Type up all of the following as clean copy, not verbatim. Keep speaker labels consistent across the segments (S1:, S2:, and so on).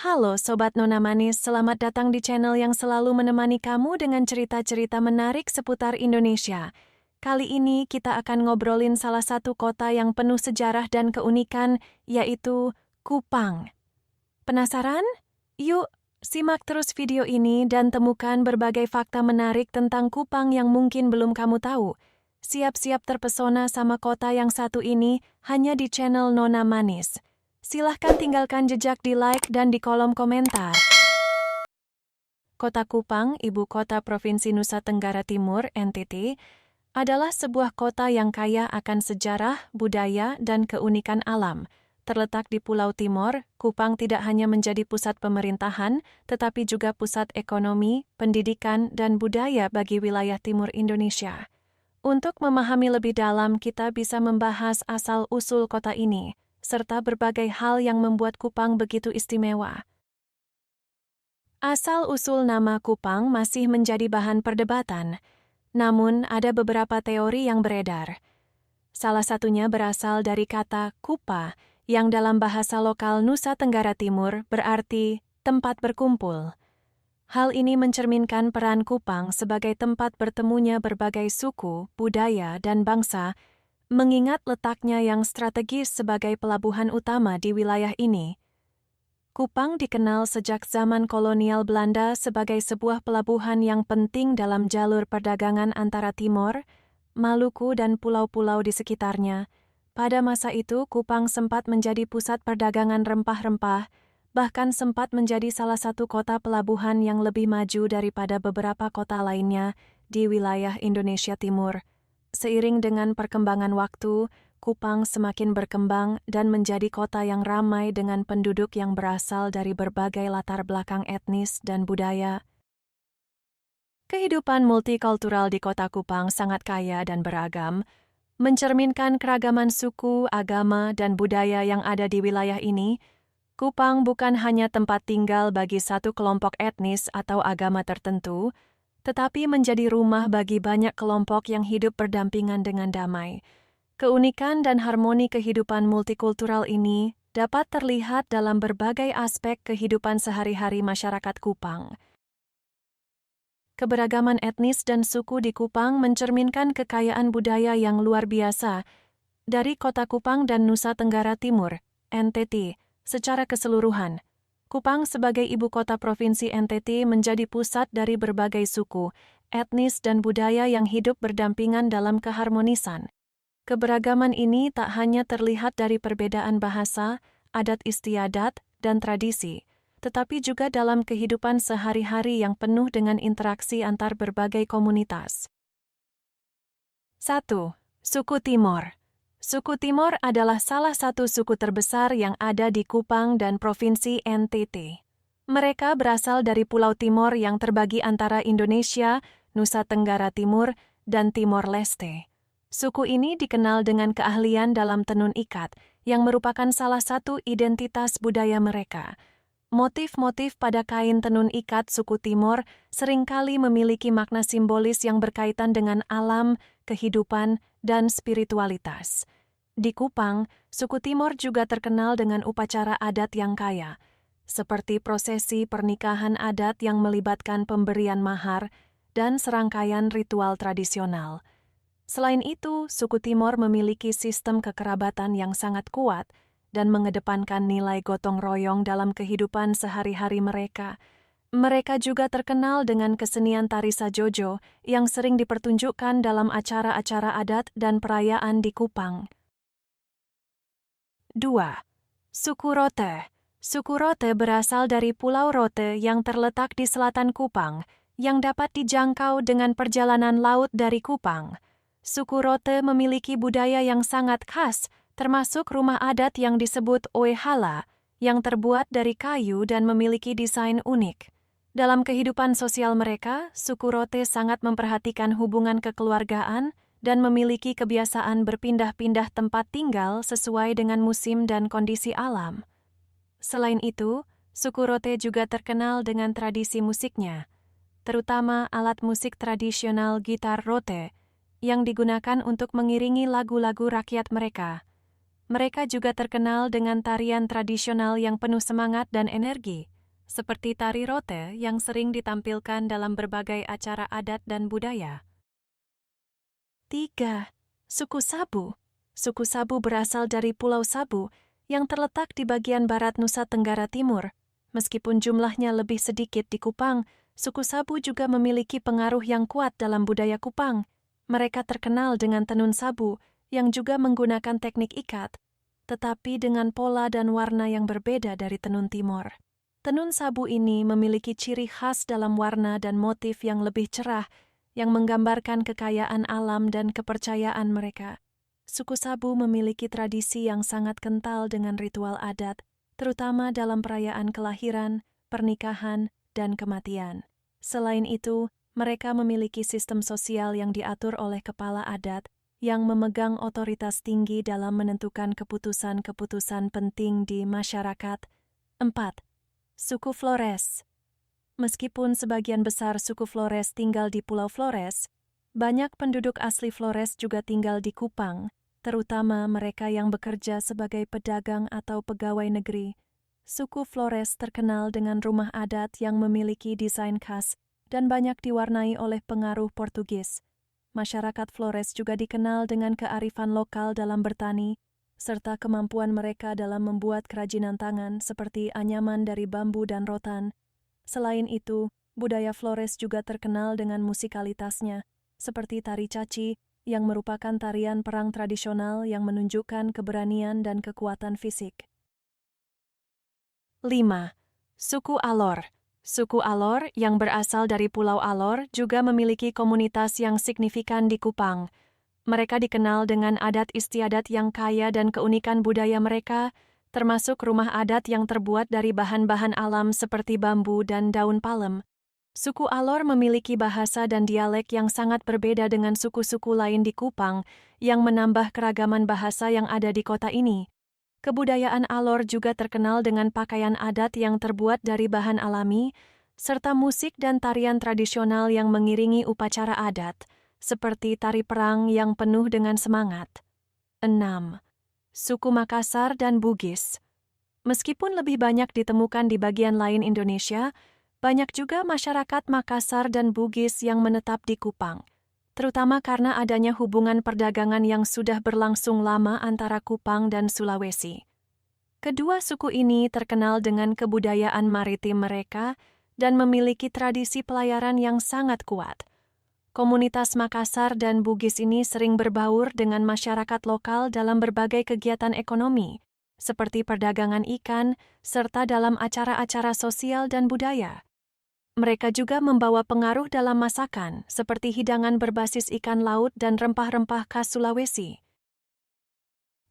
S1: Halo Sobat Nona Manis, selamat datang di channel yang selalu menemani kamu dengan cerita-cerita menarik seputar Indonesia. Kali ini kita akan ngobrolin salah satu kota yang penuh sejarah dan keunikan, yaitu Kupang. Penasaran? Yuk, simak terus video ini dan temukan berbagai fakta menarik tentang Kupang yang mungkin belum kamu tahu. Siap-siap terpesona sama kota yang satu ini hanya di channel Nona Manis. Silahkan tinggalkan jejak di like dan di kolom komentar. Kota Kupang, ibu kota Provinsi Nusa Tenggara Timur, NTT, adalah sebuah kota yang kaya akan sejarah, budaya, dan keunikan alam. Terletak di Pulau Timor, Kupang tidak hanya menjadi pusat pemerintahan, tetapi juga pusat ekonomi, pendidikan, dan budaya bagi wilayah timur Indonesia. Untuk memahami lebih dalam, kita bisa membahas asal-usul kota ini, serta berbagai hal yang membuat Kupang begitu istimewa. Asal-usul nama Kupang masih menjadi bahan perdebatan, namun ada beberapa teori yang beredar. Salah satunya berasal dari kata kupa, yang dalam bahasa lokal Nusa Tenggara Timur berarti tempat berkumpul. Hal ini mencerminkan peran Kupang sebagai tempat bertemunya berbagai suku, budaya, dan bangsa, mengingat letaknya yang strategis sebagai pelabuhan utama di wilayah ini. Kupang dikenal sejak zaman kolonial Belanda sebagai sebuah pelabuhan yang penting dalam jalur perdagangan antara Timor, Maluku, dan pulau-pulau di sekitarnya. Pada masa itu, Kupang sempat menjadi pusat perdagangan rempah-rempah, bahkan sempat menjadi salah satu kota pelabuhan yang lebih maju daripada beberapa kota lainnya di wilayah Indonesia Timur. Seiring dengan perkembangan waktu, Kupang semakin berkembang dan menjadi kota yang ramai dengan penduduk yang berasal dari berbagai latar belakang etnis dan budaya. Kehidupan multikultural di kota Kupang sangat kaya dan beragam, mencerminkan keragaman suku, agama, dan budaya yang ada di wilayah ini. Kupang bukan hanya tempat tinggal bagi satu kelompok etnis atau agama tertentu, tetapi menjadi rumah bagi banyak kelompok yang hidup berdampingan dengan damai. Keunikan dan harmoni kehidupan multikultural ini dapat terlihat dalam berbagai aspek kehidupan sehari-hari masyarakat Kupang. Keberagaman etnis dan suku di Kupang mencerminkan kekayaan budaya yang luar biasa dari kota Kupang dan Nusa Tenggara Timur, NTT, secara keseluruhan. Kupang sebagai ibu kota Provinsi NTT menjadi pusat dari berbagai suku, etnis, dan budaya yang hidup berdampingan dalam keharmonisan. Keberagaman ini tak hanya terlihat dari perbedaan bahasa, adat istiadat, dan tradisi, tetapi juga dalam kehidupan sehari-hari yang penuh dengan interaksi antar berbagai komunitas. 1. Suku Timor. Suku Timor adalah salah satu suku terbesar yang ada di Kupang dan Provinsi NTT. Mereka berasal dari Pulau Timor yang terbagi antara Indonesia, Nusa Tenggara Timur, dan Timor Leste. Suku ini dikenal dengan keahlian dalam tenun ikat, yang merupakan salah satu identitas budaya mereka. Motif-motif pada kain tenun ikat suku Timor seringkali memiliki makna simbolis yang berkaitan dengan alam, kehidupan, dan spiritualitas. Di Kupang, suku Timor juga terkenal dengan upacara adat yang kaya, seperti prosesi pernikahan adat yang melibatkan pemberian mahar dan serangkaian ritual tradisional. Selain itu, suku Timor memiliki sistem kekerabatan yang sangat kuat dan mengedepankan nilai gotong royong dalam kehidupan sehari-hari mereka. Mereka juga terkenal dengan kesenian tari sajojo yang sering dipertunjukkan dalam acara-acara adat dan perayaan di Kupang. 2. Suku Rote. Suku Rote berasal dari Pulau Rote yang terletak di selatan Kupang, yang dapat dijangkau dengan perjalanan laut dari Kupang. Suku Rote memiliki budaya yang sangat khas, termasuk rumah adat yang disebut Oehala, yang terbuat dari kayu dan memiliki desain unik. Dalam kehidupan sosial mereka, suku Rote sangat memperhatikan hubungan kekeluargaan dan memiliki kebiasaan berpindah-pindah tempat tinggal sesuai dengan musim dan kondisi alam. Selain itu, suku Rote juga terkenal dengan tradisi musiknya, terutama alat musik tradisional gitar Rote, yang digunakan untuk mengiringi lagu-lagu rakyat mereka. Mereka juga terkenal dengan tarian tradisional yang penuh semangat dan energi, seperti tari rote yang sering ditampilkan dalam berbagai acara adat dan budaya. 3. Suku Sabu. Suku Sabu berasal dari Pulau Sabu yang terletak di bagian barat Nusa Tenggara Timur. Meskipun jumlahnya lebih sedikit di Kupang, suku Sabu juga memiliki pengaruh yang kuat dalam budaya Kupang. Mereka terkenal dengan tenun sabu yang juga menggunakan teknik ikat, tetapi dengan pola dan warna yang berbeda dari tenun Timur. Tenun sabu ini memiliki ciri khas dalam warna dan motif yang lebih cerah yang menggambarkan kekayaan alam dan kepercayaan mereka. Suku Sabu memiliki tradisi yang sangat kental dengan ritual adat, terutama dalam perayaan kelahiran, pernikahan, dan kematian. Selain itu, mereka memiliki sistem sosial yang diatur oleh kepala adat yang memegang otoritas tinggi dalam menentukan keputusan-keputusan penting di masyarakat. 4. Suku Flores. Meskipun sebagian besar suku Flores tinggal di Pulau Flores, banyak penduduk asli Flores juga tinggal di Kupang, terutama mereka yang bekerja sebagai pedagang atau pegawai negeri. Suku Flores terkenal dengan rumah adat yang memiliki desain khas dan banyak diwarnai oleh pengaruh Portugis. Masyarakat Flores juga dikenal dengan kearifan lokal dalam bertani, serta kemampuan mereka dalam membuat kerajinan tangan seperti anyaman dari bambu dan rotan. Selain itu, budaya Flores juga terkenal dengan musikalitasnya, seperti tari caci, yang merupakan tarian perang tradisional yang menunjukkan keberanian dan kekuatan fisik. 5. Suku Alor. Suku Alor yang berasal dari Pulau Alor juga memiliki komunitas yang signifikan di Kupang. Mereka dikenal dengan adat istiadat yang kaya dan keunikan budaya mereka, termasuk rumah adat yang terbuat dari bahan-bahan alam seperti bambu dan daun palem. Suku Alor memiliki bahasa dan dialek yang sangat berbeda dengan suku-suku lain di Kupang yang menambah keragaman bahasa yang ada di kota ini. Kebudayaan Alor juga terkenal dengan pakaian adat yang terbuat dari bahan alami, serta musik dan tarian tradisional yang mengiringi upacara adat, seperti tari perang yang penuh dengan semangat. 6. Suku Makassar dan Bugis. Meskipun lebih banyak ditemukan di bagian lain Indonesia, banyak juga masyarakat Makassar dan Bugis yang menetap di Kupang, terutama karena adanya hubungan perdagangan yang sudah berlangsung lama antara Kupang dan Sulawesi. Kedua suku ini terkenal dengan kebudayaan maritim mereka dan memiliki tradisi pelayaran yang sangat kuat. Komunitas Makassar dan Bugis ini sering berbaur dengan masyarakat lokal dalam berbagai kegiatan ekonomi, seperti perdagangan ikan, serta dalam acara-acara sosial dan budaya. Mereka juga membawa pengaruh dalam masakan, seperti hidangan berbasis ikan laut dan rempah-rempah khas Sulawesi.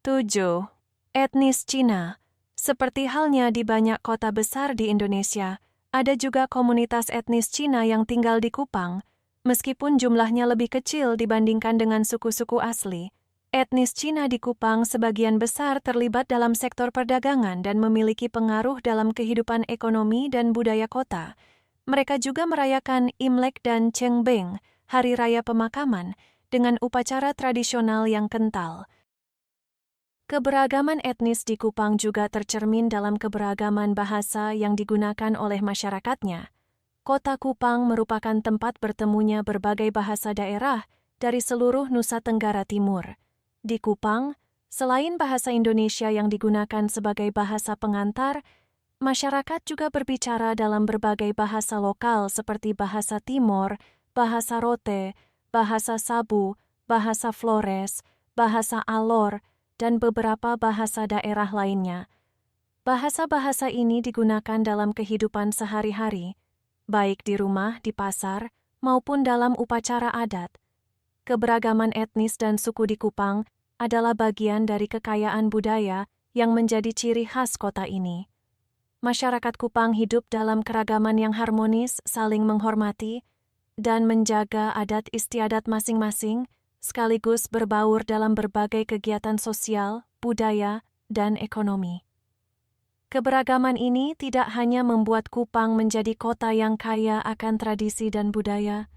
S1: 7. Etnis Cina. Seperti halnya di banyak kota besar di Indonesia, ada juga komunitas etnis Cina yang tinggal di Kupang. Meskipun jumlahnya lebih kecil dibandingkan dengan suku-suku asli, etnis Cina di Kupang sebagian besar terlibat dalam sektor perdagangan dan memiliki pengaruh dalam kehidupan ekonomi dan budaya kota. Mereka juga merayakan Imlek dan Cheng Beng, Hari Raya Pemakaman, dengan upacara tradisional yang kental. Keberagaman etnis di Kupang juga tercermin dalam keberagaman bahasa yang digunakan oleh masyarakatnya. Kota Kupang merupakan tempat bertemunya berbagai bahasa daerah dari seluruh Nusa Tenggara Timur. Di Kupang, selain bahasa Indonesia yang digunakan sebagai bahasa pengantar, masyarakat juga berbicara dalam berbagai bahasa lokal seperti bahasa Timor, bahasa Rote, bahasa Sabu, bahasa Flores, bahasa Alor, dan beberapa bahasa daerah lainnya. Bahasa-bahasa ini digunakan dalam kehidupan sehari-hari, baik di rumah, di pasar, maupun dalam upacara adat. Keberagaman etnis dan suku di Kupang adalah bagian dari kekayaan budaya yang menjadi ciri khas kota ini. Masyarakat Kupang hidup dalam keragaman yang harmonis, saling menghormati, dan menjaga adat istiadat masing-masing, sekaligus berbaur dalam berbagai kegiatan sosial, budaya, dan ekonomi. Keberagaman ini tidak hanya membuat Kupang menjadi kota yang kaya akan tradisi dan budaya,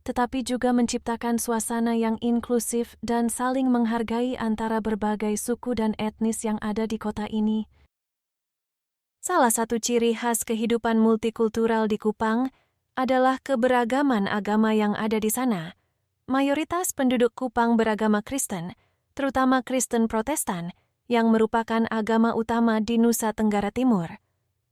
S1: tetapi juga menciptakan suasana yang inklusif dan saling menghargai antara berbagai suku dan etnis yang ada di kota ini. Salah satu ciri khas kehidupan multikultural di Kupang adalah keberagaman agama yang ada di sana. Mayoritas penduduk Kupang beragama Kristen, terutama Kristen Protestan, yang merupakan agama utama di Nusa Tenggara Timur.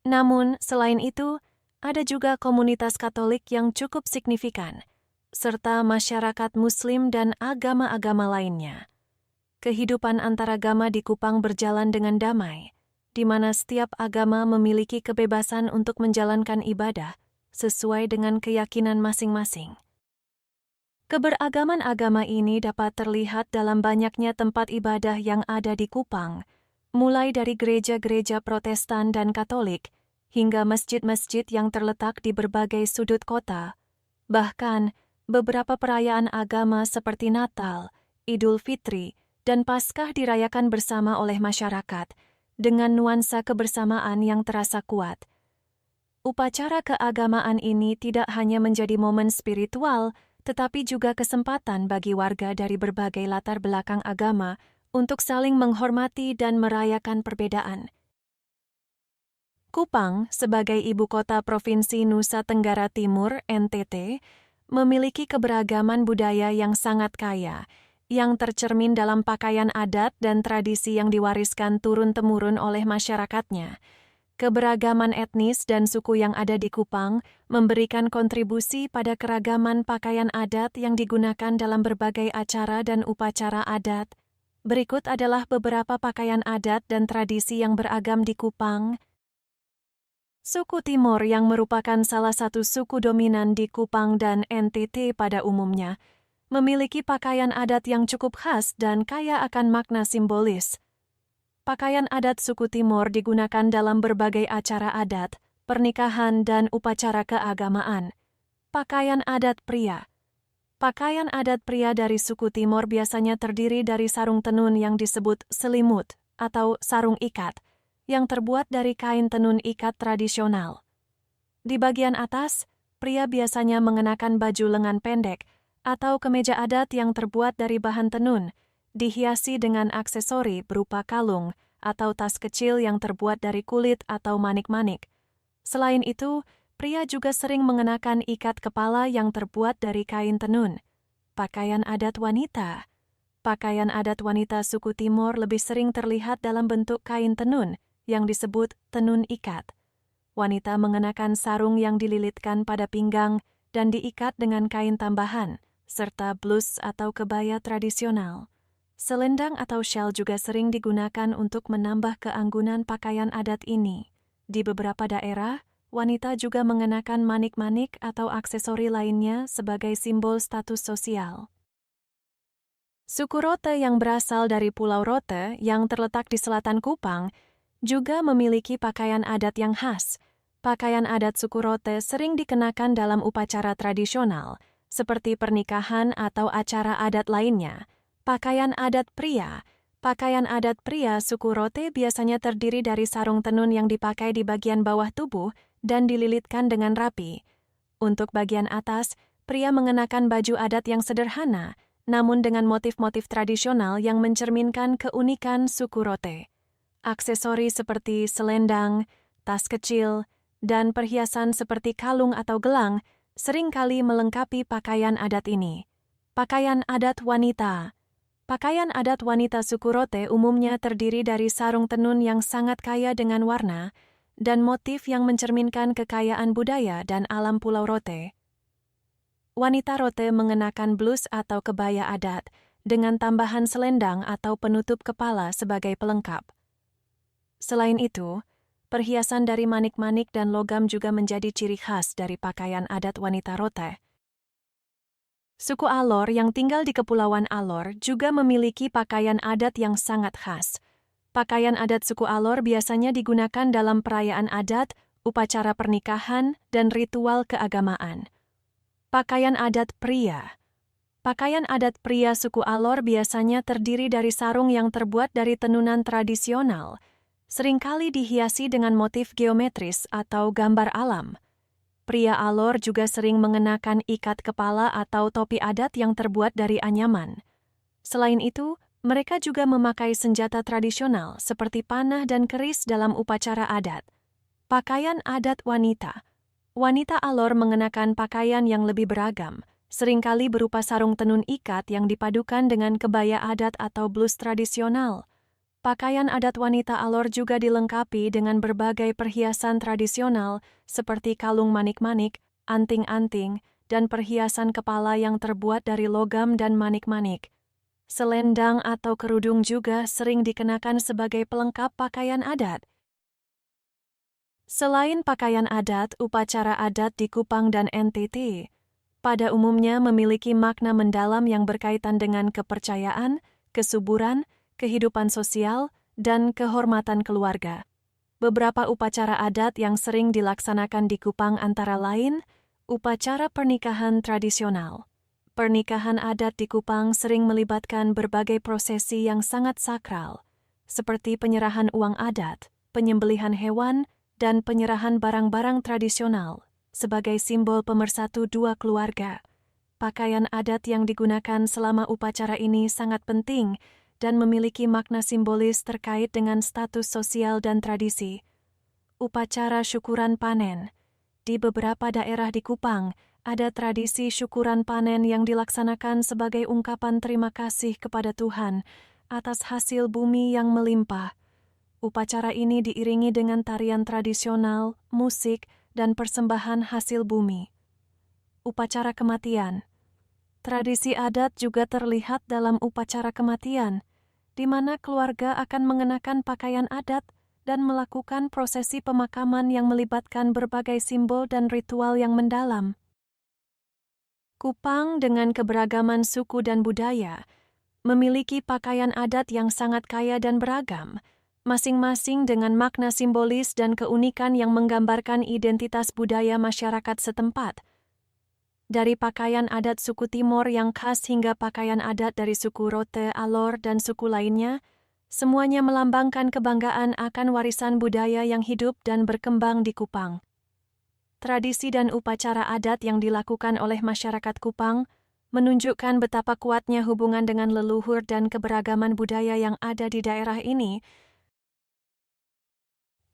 S1: Namun, selain itu, ada juga komunitas Katolik yang cukup signifikan, serta masyarakat Muslim dan agama-agama lainnya. Kehidupan antaragama di Kupang berjalan dengan damai, di mana setiap agama memiliki kebebasan untuk menjalankan ibadah sesuai dengan keyakinan masing-masing. Keberagaman agama ini dapat terlihat dalam banyaknya tempat ibadah yang ada di Kupang, mulai dari gereja-gereja Protestan dan Katolik, hingga masjid-masjid yang terletak di berbagai sudut kota. Bahkan, beberapa perayaan agama seperti Natal, Idul Fitri, dan Paskah dirayakan bersama oleh masyarakat, dengan nuansa kebersamaan yang terasa kuat. Upacara keagamaan ini tidak hanya menjadi momen spiritual, tetapi juga kesempatan bagi warga dari berbagai latar belakang agama untuk saling menghormati dan merayakan perbedaan. Kupang, sebagai ibu kota Provinsi Nusa Tenggara Timur (NTT), memiliki keberagaman budaya yang sangat kaya, yang tercermin dalam pakaian adat dan tradisi yang diwariskan turun-temurun oleh masyarakatnya. Keberagaman etnis dan suku yang ada di Kupang memberikan kontribusi pada keragaman pakaian adat yang digunakan dalam berbagai acara dan upacara adat. Berikut adalah beberapa pakaian adat dan tradisi yang beragam di Kupang. Suku Timor yang merupakan salah satu suku dominan di Kupang dan NTT pada umumnya, memiliki pakaian adat yang cukup khas dan kaya akan makna simbolis. Pakaian adat suku Timor digunakan dalam berbagai acara adat, pernikahan, dan upacara keagamaan. Pakaian adat pria. Pakaian adat pria dari suku Timor biasanya terdiri dari sarung tenun yang disebut selimut atau sarung ikat, yang terbuat dari kain tenun ikat tradisional. Di bagian atas, pria biasanya mengenakan baju lengan pendek atau kemeja adat yang terbuat dari bahan tenun, dihiasi dengan aksesori berupa kalung atau tas kecil yang terbuat dari kulit atau manik-manik. Selain itu, pria juga sering mengenakan ikat kepala yang terbuat dari kain tenun. Pakaian adat wanita. Pakaian adat wanita suku Timor lebih sering terlihat dalam bentuk kain tenun yang disebut tenun ikat. Wanita mengenakan sarung yang dililitkan pada pinggang dan diikat dengan kain tambahan, serta blus atau kebaya tradisional. Selendang atau syal juga sering digunakan untuk menambah keanggunan pakaian adat ini. Di beberapa daerah, wanita juga mengenakan manik-manik atau aksesori lainnya sebagai simbol status sosial. Suku Rote yang berasal dari Pulau Rote yang terletak di selatan Kupang juga memiliki pakaian adat yang khas. Pakaian adat suku Rote sering dikenakan dalam upacara tradisional, seperti pernikahan atau acara adat lainnya. Pakaian adat pria. Pakaian adat pria suku Rote biasanya terdiri dari sarung tenun yang dipakai di bagian bawah tubuh dan dililitkan dengan rapi. Untuk bagian atas, pria mengenakan baju adat yang sederhana, namun dengan motif-motif tradisional yang mencerminkan keunikan suku Rote. Aksesori seperti selendang, tas kecil, dan perhiasan seperti kalung atau gelang seringkali melengkapi pakaian adat ini. Pakaian adat wanita. Pakaian adat wanita suku Rote umumnya terdiri dari sarung tenun yang sangat kaya dengan warna dan motif yang mencerminkan kekayaan budaya dan alam Pulau Rote. Wanita Rote mengenakan blus atau kebaya adat dengan tambahan selendang atau penutup kepala sebagai pelengkap. Selain itu, perhiasan dari manik-manik dan logam juga menjadi ciri khas dari pakaian adat wanita Rote. Suku Alor yang tinggal di Kepulauan Alor juga memiliki pakaian adat yang sangat khas. Pakaian adat suku Alor biasanya digunakan dalam perayaan adat, upacara pernikahan, dan ritual keagamaan. Pakaian adat pria. Pakaian adat pria suku Alor biasanya terdiri dari sarung yang terbuat dari tenunan tradisional, seringkali dihiasi dengan motif geometris atau gambar alam. Pria Alor juga sering mengenakan ikat kepala atau topi adat yang terbuat dari anyaman. Selain itu, mereka juga memakai senjata tradisional seperti panah dan keris dalam upacara adat. Pakaian adat wanita. Wanita Alor mengenakan pakaian yang lebih beragam, seringkali berupa sarung tenun ikat yang dipadukan dengan kebaya adat atau blus tradisional. Pakaian adat wanita Alor juga dilengkapi dengan berbagai perhiasan tradisional seperti kalung manik-manik, anting-anting, dan perhiasan kepala yang terbuat dari logam dan manik-manik. Selendang atau kerudung juga sering dikenakan sebagai pelengkap pakaian adat. Selain pakaian adat, upacara adat di Kupang dan NTT pada umumnya memiliki makna mendalam yang berkaitan dengan kepercayaan, kesuburan, kehidupan sosial, dan kehormatan keluarga. Beberapa upacara adat yang sering dilaksanakan di Kupang antara lain, upacara pernikahan tradisional. Pernikahan adat di Kupang sering melibatkan berbagai prosesi yang sangat sakral, seperti penyerahan uang adat, penyembelihan hewan, dan penyerahan barang-barang tradisional sebagai simbol pemersatu dua keluarga. Pakaian adat yang digunakan selama upacara ini sangat penting dan memiliki makna simbolis terkait dengan status sosial dan tradisi. Upacara syukuran panen. Di beberapa daerah di Kupang, ada tradisi syukuran panen yang dilaksanakan sebagai ungkapan terima kasih kepada Tuhan atas hasil bumi yang melimpah. Upacara ini diiringi dengan tarian tradisional, musik, dan persembahan hasil bumi. Upacara kematian. Tradisi adat juga terlihat dalam upacara kematian, di mana keluarga akan mengenakan pakaian adat dan melakukan prosesi pemakaman yang melibatkan berbagai simbol dan ritual yang mendalam. Kupang dengan keberagaman suku dan budaya memiliki pakaian adat yang sangat kaya dan beragam, masing-masing dengan makna simbolis dan keunikan yang menggambarkan identitas budaya masyarakat setempat. Dari pakaian adat suku Timor yang khas hingga pakaian adat dari suku Rote, Alor, dan suku lainnya, semuanya melambangkan kebanggaan akan warisan budaya yang hidup dan berkembang di Kupang. Tradisi dan upacara adat yang dilakukan oleh masyarakat Kupang menunjukkan betapa kuatnya hubungan dengan leluhur dan keberagaman budaya yang ada di daerah ini.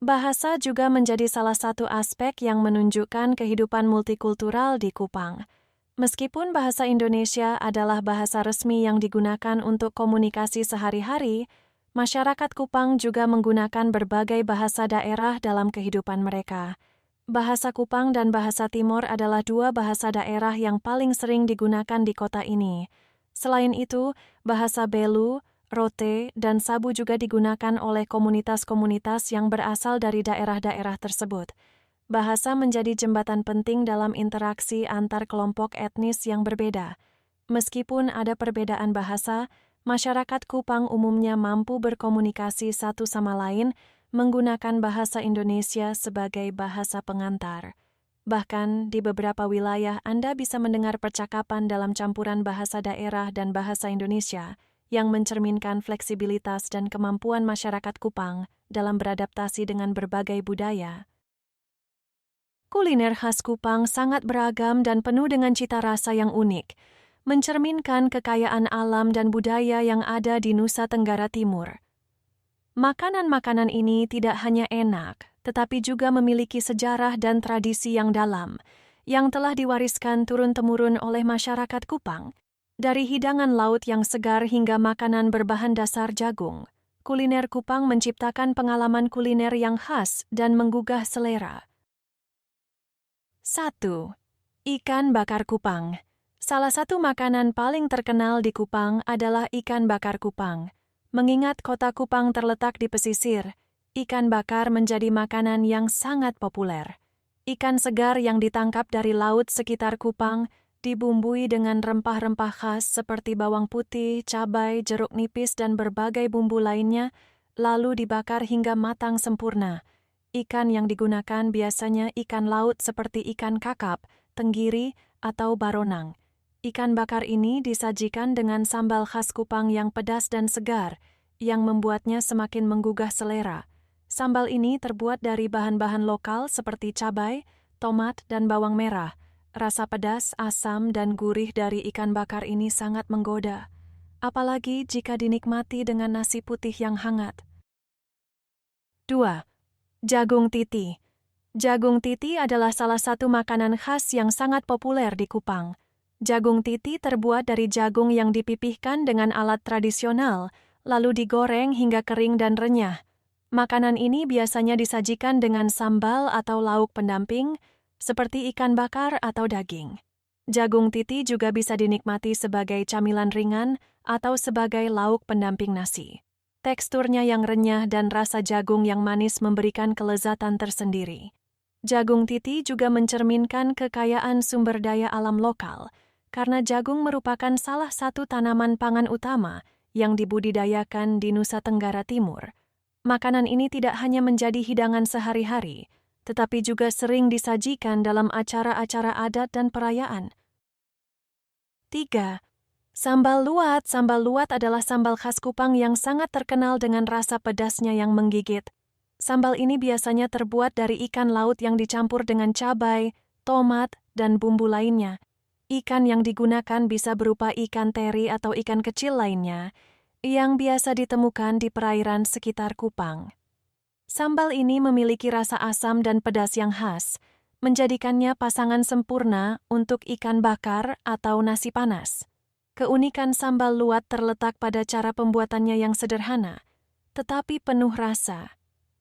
S1: Bahasa juga menjadi salah satu aspek yang menunjukkan kehidupan multikultural di Kupang. Meskipun bahasa Indonesia adalah bahasa resmi yang digunakan untuk komunikasi sehari-hari, masyarakat Kupang juga menggunakan berbagai bahasa daerah dalam kehidupan mereka. Bahasa Kupang dan bahasa Timor adalah dua bahasa daerah yang paling sering digunakan di kota ini. Selain itu, bahasa Belu, Rote, dan Sabu juga digunakan oleh komunitas-komunitas yang berasal dari daerah-daerah tersebut. Bahasa menjadi jembatan penting dalam interaksi antar kelompok etnis yang berbeda. Meskipun ada perbedaan bahasa, masyarakat Kupang umumnya mampu berkomunikasi satu sama lain menggunakan bahasa Indonesia sebagai bahasa pengantar. Bahkan di beberapa wilayah Anda bisa mendengar percakapan dalam campuran bahasa daerah dan bahasa Indonesia, yang mencerminkan fleksibilitas dan kemampuan masyarakat Kupang dalam beradaptasi dengan berbagai budaya. Kuliner khas Kupang sangat beragam dan penuh dengan cita rasa yang unik, mencerminkan kekayaan alam dan budaya yang ada di Nusa Tenggara Timur. Makanan-makanan ini tidak hanya enak, tetapi juga memiliki sejarah dan tradisi yang dalam, yang telah diwariskan turun-temurun oleh masyarakat Kupang. Dari hidangan laut yang segar hingga makanan berbahan dasar jagung, kuliner Kupang menciptakan pengalaman kuliner yang khas dan menggugah selera. 1. Ikan bakar Kupang. Salah satu makanan paling terkenal di Kupang adalah ikan bakar Kupang. Mengingat kota Kupang terletak di pesisir, ikan bakar menjadi makanan yang sangat populer. Ikan segar yang ditangkap dari laut sekitar Kupang dibumbui dengan rempah-rempah khas seperti bawang putih, cabai, jeruk nipis, dan berbagai bumbu lainnya, lalu dibakar hingga matang sempurna. Ikan yang digunakan biasanya ikan laut seperti ikan kakap, tenggiri, atau baronang. Ikan bakar ini disajikan dengan sambal khas Kupang yang pedas dan segar, yang membuatnya semakin menggugah selera. Sambal ini terbuat dari bahan-bahan lokal seperti cabai, tomat, dan bawang merah. Rasa pedas, asam, dan gurih dari ikan bakar ini sangat menggoda, apalagi jika dinikmati dengan nasi putih yang hangat. 2. Jagung titi. Jagung titi adalah salah satu makanan khas yang sangat populer di Kupang. Jagung titi terbuat dari jagung yang dipipihkan dengan alat tradisional, lalu digoreng hingga kering dan renyah. Makanan ini biasanya disajikan dengan sambal atau lauk pendamping, seperti ikan bakar atau daging. Jagung titi juga bisa dinikmati sebagai camilan ringan atau sebagai lauk pendamping nasi. Teksturnya yang renyah dan rasa jagung yang manis memberikan kelezatan tersendiri. Jagung titi juga mencerminkan kekayaan sumber daya alam lokal, karena jagung merupakan salah satu tanaman pangan utama yang dibudidayakan di Nusa Tenggara Timur. Makanan ini tidak hanya menjadi hidangan sehari-hari, tetapi juga sering disajikan dalam acara-acara adat dan perayaan. 3. Sambal luwat. Sambal luwat adalah sambal khas Kupang yang sangat terkenal dengan rasa pedasnya yang menggigit. Sambal ini biasanya terbuat dari ikan laut yang dicampur dengan cabai, tomat, dan bumbu lainnya. Ikan yang digunakan bisa berupa ikan teri atau ikan kecil lainnya, yang biasa ditemukan di perairan sekitar Kupang. Sambal ini memiliki rasa asam dan pedas yang khas, menjadikannya pasangan sempurna untuk ikan bakar atau nasi panas. Keunikan sambal luwat terletak pada cara pembuatannya yang sederhana, tetapi penuh rasa.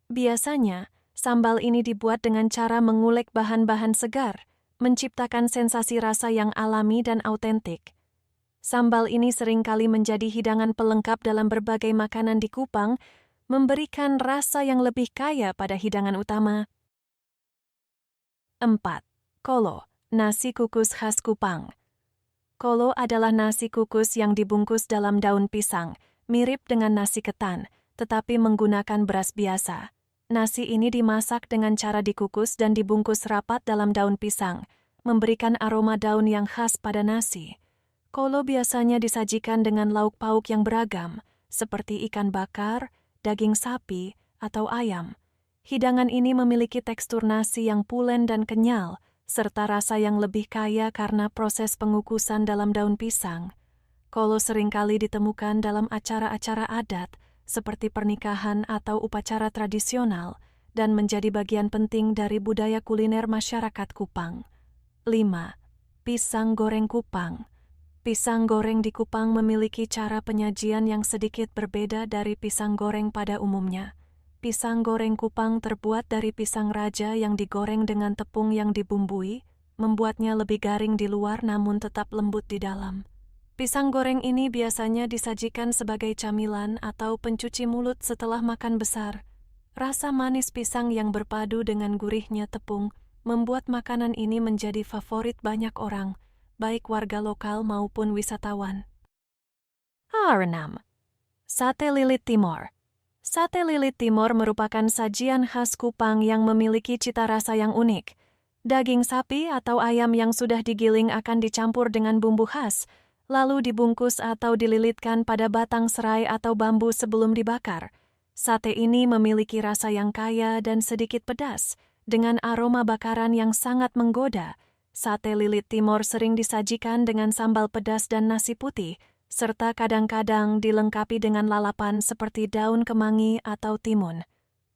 S1: Biasanya, sambal ini dibuat dengan cara mengulek bahan-bahan segar, menciptakan sensasi rasa yang alami dan autentik. Sambal ini seringkali menjadi hidangan pelengkap dalam berbagai makanan di Kupang, memberikan rasa yang lebih kaya pada hidangan utama. 4. Kolo, nasi kukus khas Kupang. Kolo adalah nasi kukus yang dibungkus dalam daun pisang, mirip dengan nasi ketan, tetapi menggunakan beras biasa. Nasi ini dimasak dengan cara dikukus dan dibungkus rapat dalam daun pisang, memberikan aroma daun yang khas pada nasi. Kolo biasanya disajikan dengan lauk pauk yang beragam, seperti ikan bakar, daging sapi, atau ayam. Hidangan ini memiliki tekstur nasi yang pulen dan kenyal, serta rasa yang lebih kaya karena proses pengukusan dalam daun pisang. Kolo seringkali ditemukan dalam acara-acara adat, seperti pernikahan atau upacara tradisional, dan menjadi bagian penting dari budaya kuliner masyarakat Kupang. 5. Pisang goreng Kupang. Pisang goreng di Kupang memiliki cara penyajian yang sedikit berbeda dari pisang goreng pada umumnya. Pisang goreng Kupang terbuat dari pisang raja yang digoreng dengan tepung yang dibumbui, membuatnya lebih garing di luar namun tetap lembut di dalam. Pisang goreng ini biasanya disajikan sebagai camilan atau pencuci mulut setelah makan besar. Rasa manis pisang yang berpadu dengan gurihnya tepung membuat makanan ini menjadi favorit banyak orang, baik warga lokal maupun wisatawan. 6. Sate lilit Timor. Sate lilit Timor merupakan sajian khas Kupang yang memiliki cita rasa yang unik. Daging sapi atau ayam yang sudah digiling akan dicampur dengan bumbu khas, lalu dibungkus atau dililitkan pada batang serai atau bambu sebelum dibakar. Sate ini memiliki rasa yang kaya dan sedikit pedas, dengan aroma bakaran yang sangat menggoda. Sate lilit Timor sering disajikan dengan sambal pedas dan nasi putih, serta kadang-kadang dilengkapi dengan lalapan seperti daun kemangi atau timun.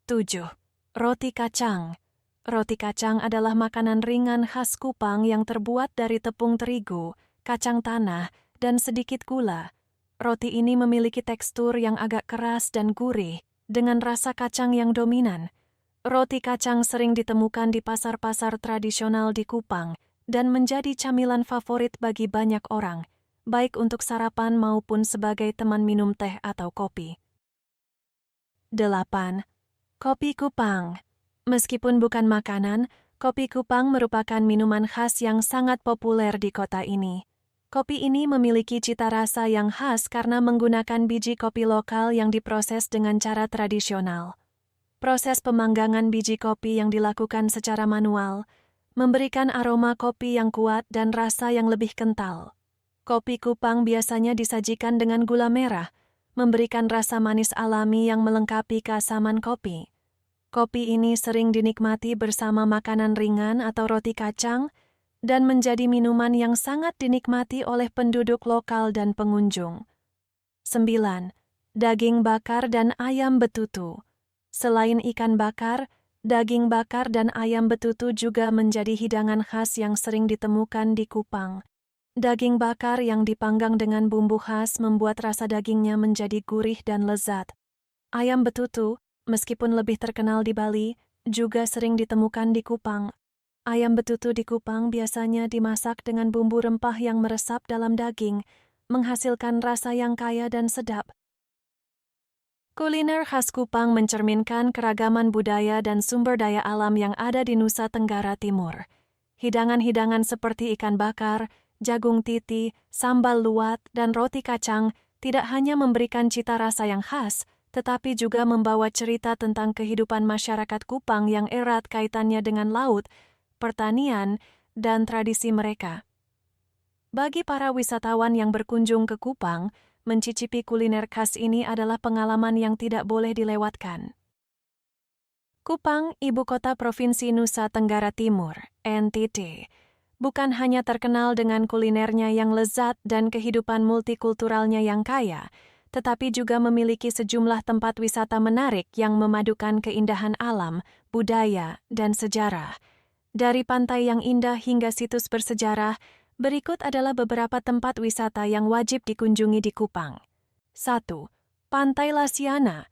S1: 7. Roti kacang. Roti kacang adalah makanan ringan khas Kupang yang terbuat dari tepung terigu, kacang tanah, dan sedikit gula. Roti ini memiliki tekstur yang agak keras dan gurih, dengan rasa kacang yang dominan. Roti kacang sering ditemukan di pasar-pasar tradisional di Kupang dan menjadi camilan favorit bagi banyak orang, baik untuk sarapan maupun sebagai teman minum teh atau kopi. 8. Kopi Kupang. Meskipun bukan makanan, kopi Kupang merupakan minuman khas yang sangat populer di kota ini. Kopi ini memiliki cita rasa yang khas karena menggunakan biji kopi lokal yang diproses dengan cara tradisional. Proses pemanggangan biji kopi yang dilakukan secara manual memberikan aroma kopi yang kuat dan rasa yang lebih kental. Kopi Kupang biasanya disajikan dengan gula merah, memberikan rasa manis alami yang melengkapi keasaman kopi. Kopi ini sering dinikmati bersama makanan ringan atau roti kacang, dan menjadi minuman yang sangat dinikmati oleh penduduk lokal dan pengunjung. 9. Daging bakar dan ayam betutu. Selain ikan bakar, Daging bakar dan ayam betutu juga menjadi hidangan khas yang sering ditemukan di Kupang. Daging bakar yang dipanggang dengan bumbu khas membuat rasa dagingnya menjadi gurih dan lezat. Ayam betutu, meskipun lebih terkenal di Bali, juga sering ditemukan di Kupang. Ayam betutu di Kupang biasanya dimasak dengan bumbu rempah yang meresap dalam daging, menghasilkan rasa yang kaya dan sedap. Kuliner khas Kupang mencerminkan keragaman budaya dan sumber daya alam yang ada di Nusa Tenggara Timur. Hidangan-hidangan seperti ikan bakar, jagung titi, sambal luwat, dan roti kacang tidak hanya memberikan cita rasa yang khas, tetapi juga membawa cerita tentang kehidupan masyarakat Kupang yang erat kaitannya dengan laut, pertanian, dan tradisi mereka. Bagi para wisatawan yang berkunjung ke Kupang, mencicipi kuliner khas ini adalah pengalaman yang tidak boleh dilewatkan. Kupang, ibu kota Provinsi Nusa Tenggara Timur, NTT, bukan hanya terkenal dengan kulinernya yang lezat dan kehidupan multikulturalnya yang kaya, tetapi juga memiliki sejumlah tempat wisata menarik yang memadukan keindahan alam, budaya, dan sejarah. Dari pantai yang indah hingga situs bersejarah, berikut adalah beberapa tempat wisata yang wajib dikunjungi di Kupang. 1. Pantai Lasiana.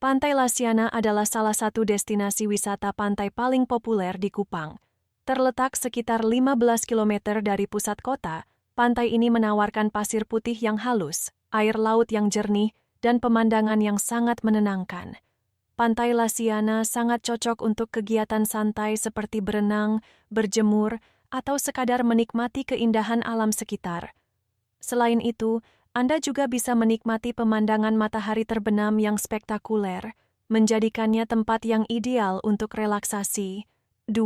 S1: Pantai Lasiana adalah salah satu destinasi wisata pantai paling populer di Kupang. Terletak sekitar 15 km dari pusat kota, pantai ini menawarkan pasir putih yang halus, air laut yang jernih, dan pemandangan yang sangat menenangkan. Pantai Lasiana sangat cocok untuk kegiatan santai seperti berenang, berjemur, atau sekadar menikmati keindahan alam sekitar. Selain itu, Anda juga bisa menikmati pemandangan matahari terbenam yang spektakuler, menjadikannya tempat yang ideal untuk relaksasi. 2.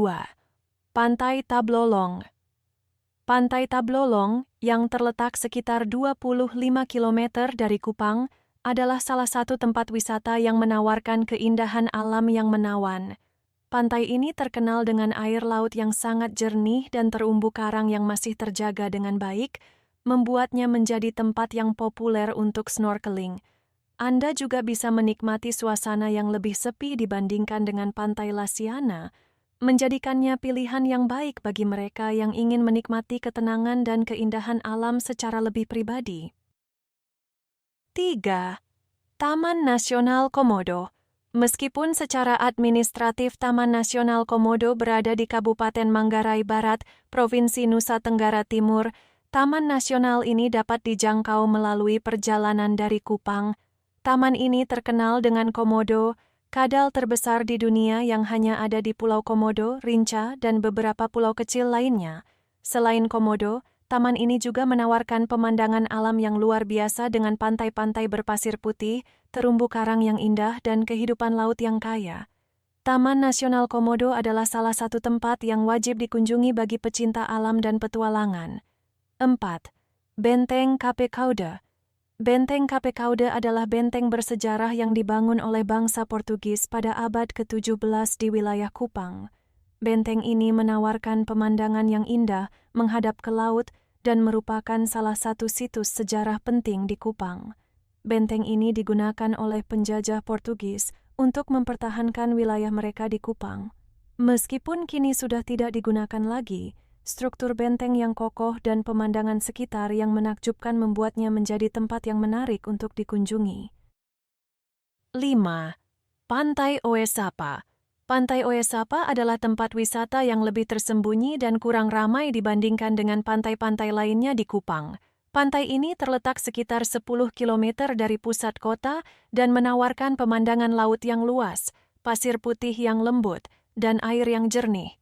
S1: Pantai Tablolong. Pantai Tablolong, yang terletak sekitar 25 km dari Kupang, adalah salah satu tempat wisata yang menawarkan keindahan alam yang menawan. Pantai ini terkenal dengan air laut yang sangat jernih dan terumbu karang yang masih terjaga dengan baik, membuatnya menjadi tempat yang populer untuk snorkeling. Anda juga bisa menikmati suasana yang lebih sepi dibandingkan dengan Pantai Lasiana, menjadikannya pilihan yang baik bagi mereka yang ingin menikmati ketenangan dan keindahan alam secara lebih pribadi. 3. Taman Nasional Komodo. Meskipun secara administratif Taman Nasional Komodo berada di Kabupaten Manggarai Barat, Provinsi Nusa Tenggara Timur, Taman Nasional ini dapat dijangkau melalui perjalanan dari Kupang. Taman ini terkenal dengan komodo, kadal terbesar di dunia yang hanya ada di Pulau Komodo, Rinca, dan beberapa pulau kecil lainnya. Selain komodo, taman ini juga menawarkan pemandangan alam yang luar biasa dengan pantai-pantai berpasir putih, terumbu karang yang indah, dan kehidupan laut yang kaya. Taman Nasional Komodo adalah salah satu tempat yang wajib dikunjungi bagi pecinta alam dan petualangan. 4. Benteng Cape Cauda. Benteng Cape Cauda adalah benteng bersejarah yang dibangun oleh bangsa Portugis pada abad ke-17 di wilayah Kupang. Benteng ini menawarkan pemandangan yang indah menghadap ke laut dan merupakan salah satu situs sejarah penting di Kupang. Benteng ini digunakan oleh penjajah Portugis untuk mempertahankan wilayah mereka di Kupang. Meskipun kini sudah tidak digunakan lagi, struktur benteng yang kokoh dan pemandangan sekitar yang menakjubkan membuatnya menjadi tempat yang menarik untuk dikunjungi. 5. Pantai Oesapa. Pantai Oesapa adalah tempat wisata yang lebih tersembunyi dan kurang ramai dibandingkan dengan pantai-pantai lainnya di Kupang. Pantai ini terletak sekitar 10 km dari pusat kota dan menawarkan pemandangan laut yang luas, pasir putih yang lembut, dan air yang jernih.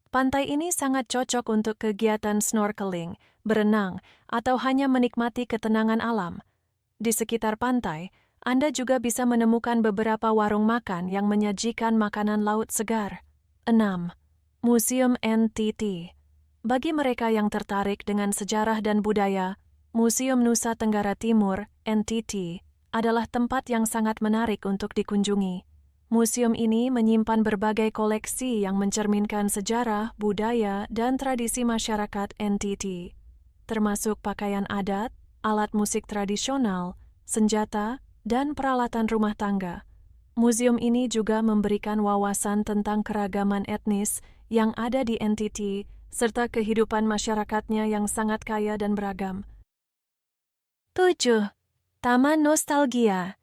S1: Pantai ini sangat cocok untuk kegiatan snorkeling, berenang, atau hanya menikmati ketenangan alam. Di sekitar pantai, Anda juga bisa menemukan beberapa warung makan yang menyajikan makanan laut segar. 6. Museum NTT. Bagi mereka yang tertarik dengan sejarah dan budaya, Museum Nusa Tenggara Timur, NTT, adalah tempat yang sangat menarik untuk dikunjungi. Museum ini menyimpan berbagai koleksi yang mencerminkan sejarah, budaya, dan tradisi masyarakat NTT, termasuk pakaian adat, alat musik tradisional, senjata, dan peralatan rumah tangga. Museum ini juga memberikan wawasan tentang keragaman etnis yang ada di NTT serta kehidupan masyarakatnya yang sangat kaya dan beragam. 7. Taman Nostalgia.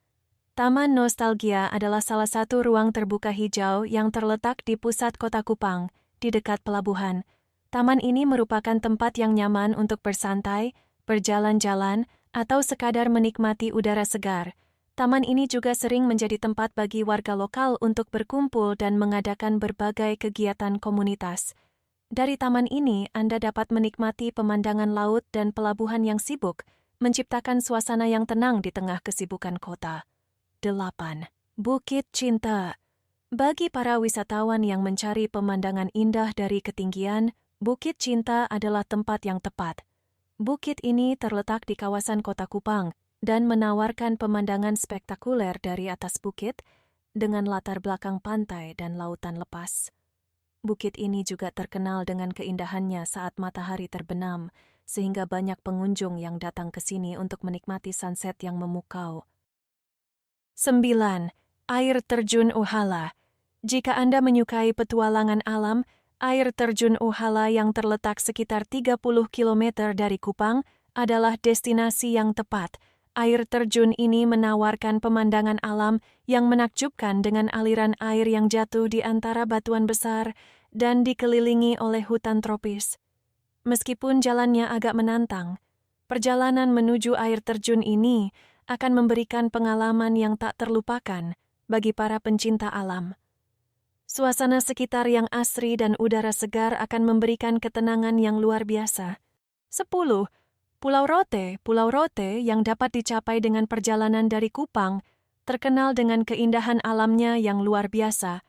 S1: Taman Nostalgia adalah salah satu ruang terbuka hijau yang terletak di pusat kota Kupang, di dekat pelabuhan. Taman ini merupakan tempat yang nyaman untuk bersantai, berjalan-jalan, atau sekadar menikmati udara segar. Taman ini juga sering menjadi tempat bagi warga lokal untuk berkumpul dan mengadakan berbagai kegiatan komunitas. Dari taman ini, Anda dapat menikmati pemandangan laut dan pelabuhan yang sibuk, menciptakan suasana yang tenang di tengah kesibukan kota. 8. Bukit Cinta. Bagi para wisatawan yang mencari pemandangan indah dari ketinggian, Bukit Cinta adalah tempat yang tepat. Bukit ini terletak di kawasan kota Kupang dan menawarkan pemandangan spektakuler dari atas bukit dengan latar belakang pantai dan lautan lepas. Bukit ini juga terkenal dengan keindahannya saat matahari terbenam, sehingga banyak pengunjung yang datang ke sini untuk menikmati sunset yang memukau. 9. Air Terjun Uhala. Jika Anda menyukai petualangan alam, air terjun Uhala yang terletak sekitar 30 km dari Kupang adalah destinasi yang tepat. Air terjun ini menawarkan pemandangan alam yang menakjubkan dengan aliran air yang jatuh di antara batuan besar dan dikelilingi oleh hutan tropis. Meskipun jalannya agak menantang, perjalanan menuju air terjun ini akan memberikan pengalaman yang tak terlupakan bagi para pencinta alam. Suasana sekitar yang asri dan udara segar akan memberikan ketenangan yang luar biasa. 10. Pulau Rote. Pulau Rote yang dapat dicapai dengan perjalanan dari Kupang terkenal dengan keindahan alamnya yang luar biasa.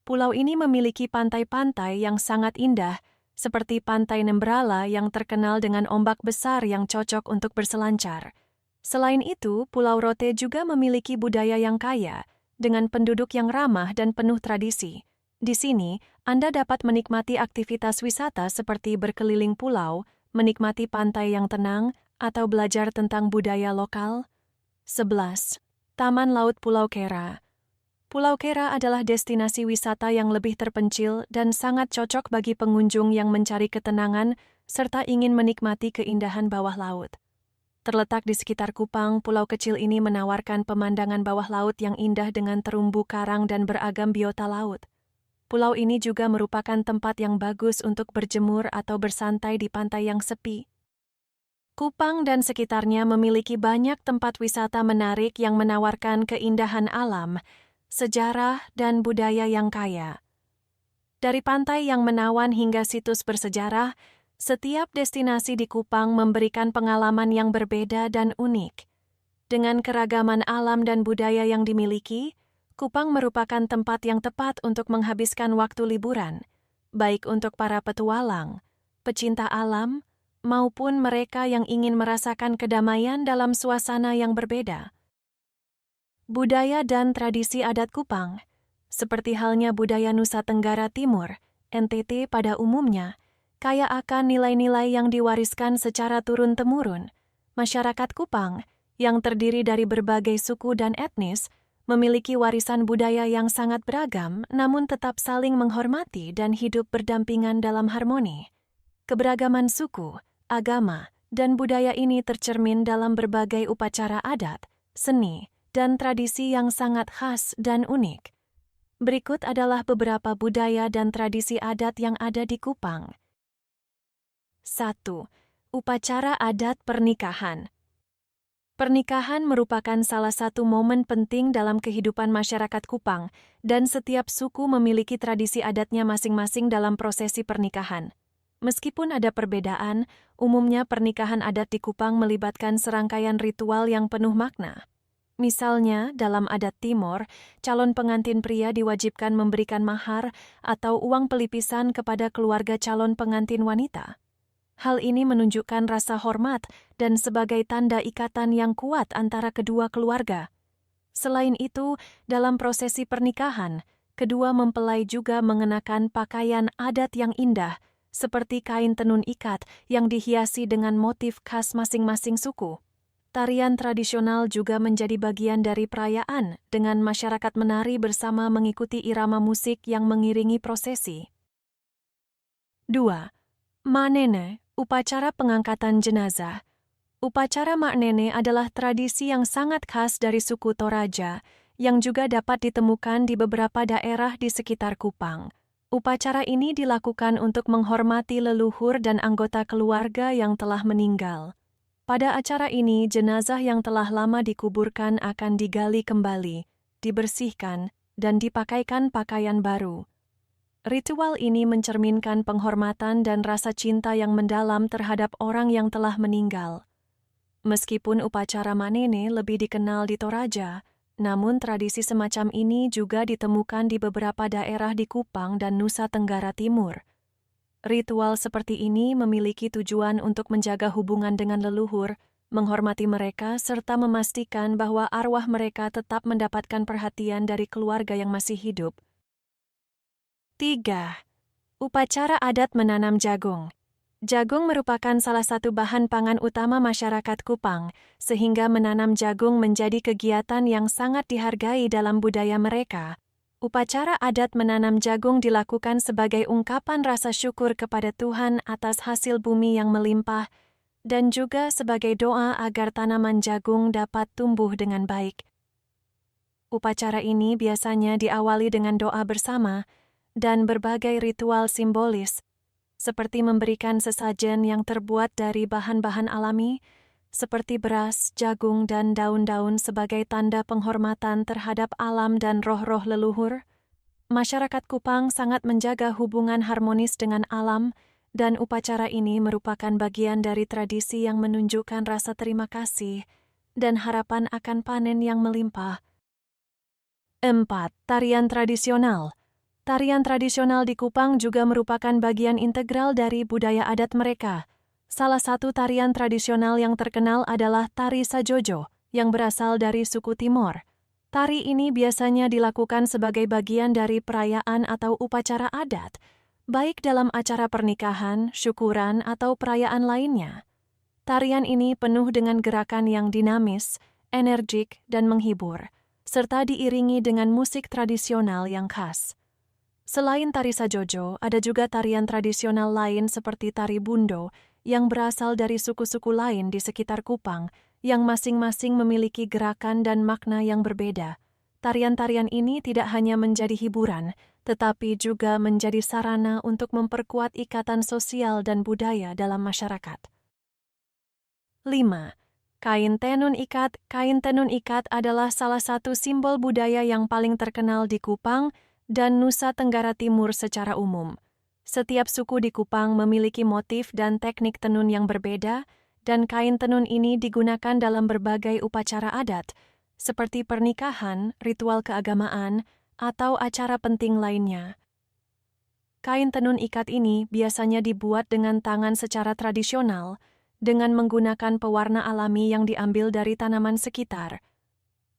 S1: Pulau ini memiliki pantai-pantai yang sangat indah, seperti Pantai Nembrala yang terkenal dengan ombak besar yang cocok untuk berselancar. Selain itu, Pulau Rote juga memiliki budaya yang kaya, dengan penduduk yang ramah dan penuh tradisi. Di sini, Anda dapat menikmati aktivitas wisata seperti berkeliling pulau, menikmati pantai yang tenang, atau belajar tentang budaya lokal. 11. Taman Laut Pulau Kera. Pulau Kera adalah destinasi wisata yang lebih terpencil dan sangat cocok bagi pengunjung yang mencari ketenangan serta ingin menikmati keindahan bawah laut. Terletak di sekitar Kupang, pulau kecil ini menawarkan pemandangan bawah laut yang indah dengan terumbu karang dan beragam biota laut. Pulau ini juga merupakan tempat yang bagus untuk berjemur atau bersantai di pantai yang sepi. Kupang dan sekitarnya memiliki banyak tempat wisata menarik yang menawarkan keindahan alam, sejarah, dan budaya yang kaya. Dari pantai yang menawan hingga situs bersejarah, setiap destinasi di Kupang memberikan pengalaman yang berbeda dan unik. Dengan keragaman alam dan budaya yang dimiliki, Kupang merupakan tempat yang tepat untuk menghabiskan waktu liburan, baik untuk para petualang, pecinta alam, maupun mereka yang ingin merasakan kedamaian dalam suasana yang berbeda. Budaya dan tradisi adat Kupang, seperti halnya budaya Nusa Tenggara Timur, NTT pada umumnya, kaya akan nilai-nilai yang diwariskan secara turun-temurun. Masyarakat Kupang, yang terdiri dari berbagai suku dan etnis, memiliki warisan budaya yang sangat beragam namun tetap saling menghormati dan hidup berdampingan dalam harmoni. Keberagaman suku, agama, dan budaya ini tercermin dalam berbagai upacara adat, seni, dan tradisi yang sangat khas dan unik. Berikut adalah beberapa budaya dan tradisi adat yang ada di Kupang. 1. Upacara adat pernikahan. Pernikahan merupakan salah satu momen penting dalam kehidupan masyarakat Kupang, dan setiap suku memiliki tradisi adatnya masing-masing dalam prosesi pernikahan. Meskipun ada perbedaan, umumnya pernikahan adat di Kupang melibatkan serangkaian ritual yang penuh makna. Misalnya, dalam adat Timor, calon pengantin pria diwajibkan memberikan mahar atau uang pelipisan kepada keluarga calon pengantin wanita. Hal ini menunjukkan rasa hormat dan sebagai tanda ikatan yang kuat antara kedua keluarga. Selain itu, dalam prosesi pernikahan, kedua mempelai juga mengenakan pakaian adat yang indah, seperti kain tenun ikat yang dihiasi dengan motif khas masing-masing suku. tarian tradisional juga menjadi bagian dari perayaan dengan masyarakat menari bersama mengikuti irama musik yang mengiringi prosesi. 2. Maknene, upacara pengangkatan jenazah. Upacara maknene adalah tradisi yang sangat khas dari suku Toraja yang juga dapat ditemukan di beberapa daerah di sekitar Kupang. Upacara ini dilakukan untuk menghormati leluhur dan anggota keluarga yang telah meninggal. Pada acara ini, jenazah yang telah lama dikuburkan akan digali kembali, dibersihkan, dan dipakaikan pakaian baru. Ritual ini mencerminkan penghormatan dan rasa cinta yang mendalam terhadap orang yang telah meninggal. Meskipun upacara manene lebih dikenal di Toraja, namun tradisi semacam ini juga ditemukan di beberapa daerah di Kupang dan Nusa Tenggara Timur. Ritual seperti ini memiliki tujuan untuk menjaga hubungan dengan leluhur, menghormati mereka, serta memastikan bahwa arwah mereka tetap mendapatkan perhatian dari keluarga yang masih hidup. 3. Upacara adat menanam jagung. Jagung merupakan salah satu bahan pangan utama masyarakat Kupang, sehingga menanam jagung menjadi kegiatan yang sangat dihargai dalam budaya mereka. Upacara adat menanam jagung dilakukan sebagai ungkapan rasa syukur kepada Tuhan atas hasil bumi yang melimpah, dan juga sebagai doa agar tanaman jagung dapat tumbuh dengan baik. Upacara ini biasanya diawali dengan doa bersama dan berbagai ritual simbolis, seperti memberikan sesajen yang terbuat dari bahan-bahan alami, seperti beras, jagung, dan daun-daun sebagai tanda penghormatan terhadap alam dan roh-roh leluhur. Masyarakat Kupang sangat menjaga hubungan harmonis dengan alam, dan upacara ini merupakan bagian dari tradisi yang menunjukkan rasa terima kasih dan harapan akan panen yang melimpah. 4. Tarian tradisional. Tarian tradisional di Kupang juga merupakan bagian integral dari budaya adat mereka. Salah satu tarian tradisional yang terkenal adalah Tari Sajojo, yang berasal dari suku Timor. Tari ini biasanya dilakukan sebagai bagian dari perayaan atau upacara adat, baik dalam acara pernikahan, syukuran, atau perayaan lainnya. Tarian ini penuh dengan gerakan yang dinamis, energik, dan menghibur, serta diiringi dengan musik tradisional yang khas. Selain tari Sajojo, ada juga tarian tradisional lain seperti tari Bundo yang berasal dari suku-suku lain di sekitar Kupang yang masing-masing memiliki gerakan dan makna yang berbeda. Tarian-tarian ini tidak hanya menjadi hiburan, tetapi juga menjadi sarana untuk memperkuat ikatan sosial dan budaya dalam masyarakat. 5. Kain tenun ikat. Kain tenun ikat adalah salah satu simbol budaya yang paling terkenal di Kupang dan Nusa Tenggara Timur secara umum. Setiap suku di Kupang memiliki motif dan teknik tenun yang berbeda, dan kain tenun ini digunakan dalam berbagai upacara adat, seperti pernikahan, ritual keagamaan, atau acara penting lainnya. Kain tenun ikat ini biasanya dibuat dengan tangan secara tradisional, dengan menggunakan pewarna alami yang diambil dari tanaman sekitar.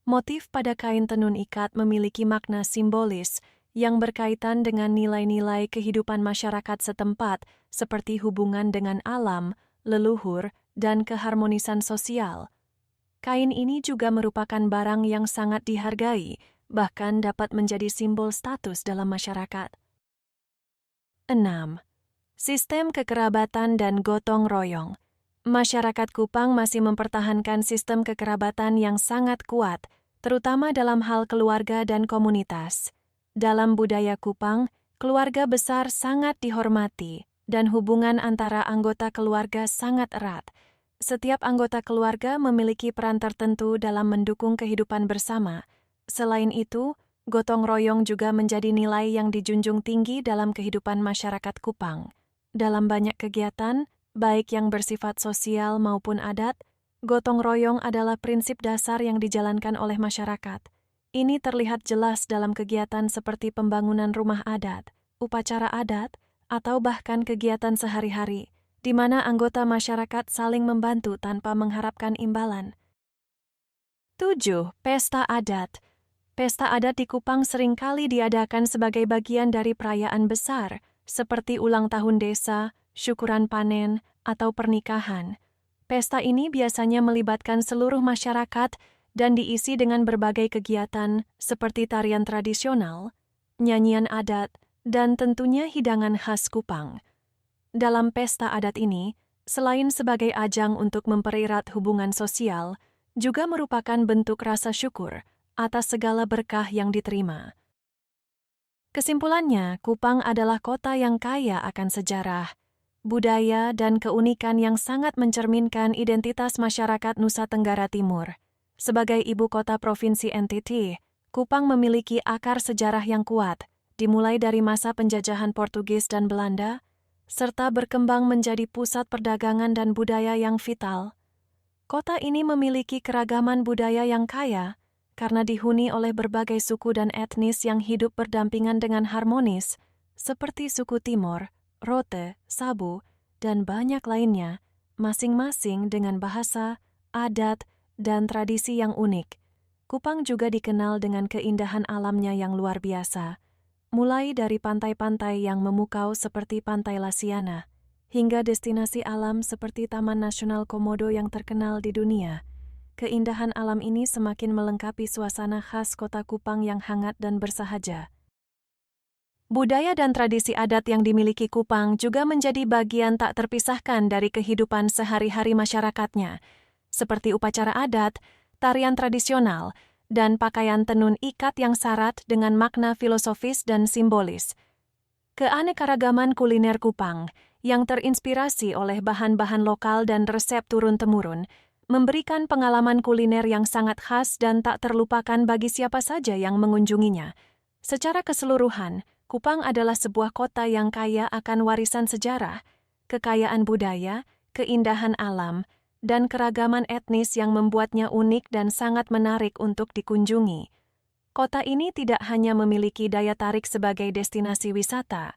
S1: Motif pada kain tenun ikat memiliki makna simbolis yang berkaitan dengan nilai-nilai kehidupan masyarakat setempat seperti hubungan dengan alam, leluhur, dan keharmonisan sosial. Kain ini juga merupakan barang yang sangat dihargai, bahkan dapat menjadi simbol status dalam masyarakat. 6. Sistem kekerabatan dan gotong royong. Masyarakat Kupang masih mempertahankan sistem kekerabatan yang sangat kuat, terutama dalam hal keluarga dan komunitas. Dalam budaya Kupang, keluarga besar sangat dihormati dan hubungan antara anggota keluarga sangat erat. Setiap anggota keluarga memiliki peran tertentu dalam mendukung kehidupan bersama. Selain itu, gotong royong juga menjadi nilai yang dijunjung tinggi dalam kehidupan masyarakat Kupang. Dalam banyak kegiatan, baik yang bersifat sosial maupun adat, gotong royong adalah prinsip dasar yang dijalankan oleh masyarakat. Ini terlihat jelas dalam kegiatan seperti pembangunan rumah adat, upacara adat, atau bahkan kegiatan sehari-hari, di mana anggota masyarakat saling membantu tanpa mengharapkan imbalan. 7. Pesta adat. Pesta adat di Kupang seringkali diadakan sebagai bagian dari perayaan besar, seperti ulang tahun desa, syukuran panen, atau pernikahan. Pesta ini biasanya melibatkan seluruh masyarakat dan diisi dengan berbagai kegiatan seperti tarian tradisional, nyanyian adat, dan tentunya hidangan khas Kupang. Dalam pesta adat ini, selain sebagai ajang untuk mempererat hubungan sosial, juga merupakan bentuk rasa syukur atas segala berkah yang diterima. Kesimpulannya, Kupang adalah kota yang kaya akan sejarah, budaya, dan keunikan yang sangat mencerminkan identitas masyarakat Nusa Tenggara Timur. Sebagai ibu kota Provinsi NTT, Kupang memiliki akar sejarah yang kuat, dimulai dari masa penjajahan Portugis dan Belanda, serta berkembang menjadi pusat perdagangan dan budaya yang vital. Kota ini memiliki keragaman budaya yang kaya karena dihuni oleh berbagai suku dan etnis yang hidup berdampingan dengan harmonis, seperti suku Timor, Rote, Sabu, dan banyak lainnya, masing-masing dengan bahasa, adat, dan tradisi yang unik. Kupang juga dikenal dengan keindahan alamnya yang luar biasa, mulai dari pantai-pantai yang memukau seperti Pantai Lasiana, hingga destinasi alam seperti Taman Nasional Komodo yang terkenal di dunia. Keindahan alam ini semakin melengkapi suasana khas kota Kupang yang hangat dan bersahaja. Budaya dan tradisi adat yang dimiliki Kupang juga menjadi bagian tak terpisahkan dari kehidupan sehari-hari masyarakatnya, seperti upacara adat, tarian tradisional, dan pakaian tenun ikat yang syarat dengan makna filosofis dan simbolis. Keanekaragaman kuliner Kupang, yang terinspirasi oleh bahan-bahan lokal dan resep turun-temurun, memberikan pengalaman kuliner yang sangat khas dan tak terlupakan bagi siapa saja yang mengunjunginya. Secara keseluruhan, Kupang adalah sebuah kota yang kaya akan warisan sejarah, kekayaan budaya, keindahan alam, dan keragaman etnis yang membuatnya unik dan sangat menarik untuk dikunjungi. Kota ini tidak hanya memiliki daya tarik sebagai destinasi wisata,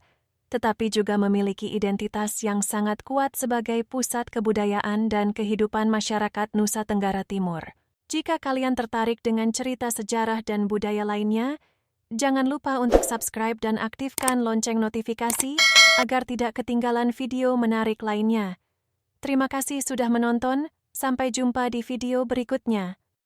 S1: tetapi juga memiliki identitas yang sangat kuat sebagai pusat kebudayaan dan kehidupan masyarakat Nusa Tenggara Timur. Jika kalian tertarik dengan cerita sejarah dan budaya lainnya, jangan lupa untuk subscribe dan aktifkan lonceng notifikasi agar tidak ketinggalan video menarik lainnya. Terima kasih sudah menonton, sampai jumpa di video berikutnya.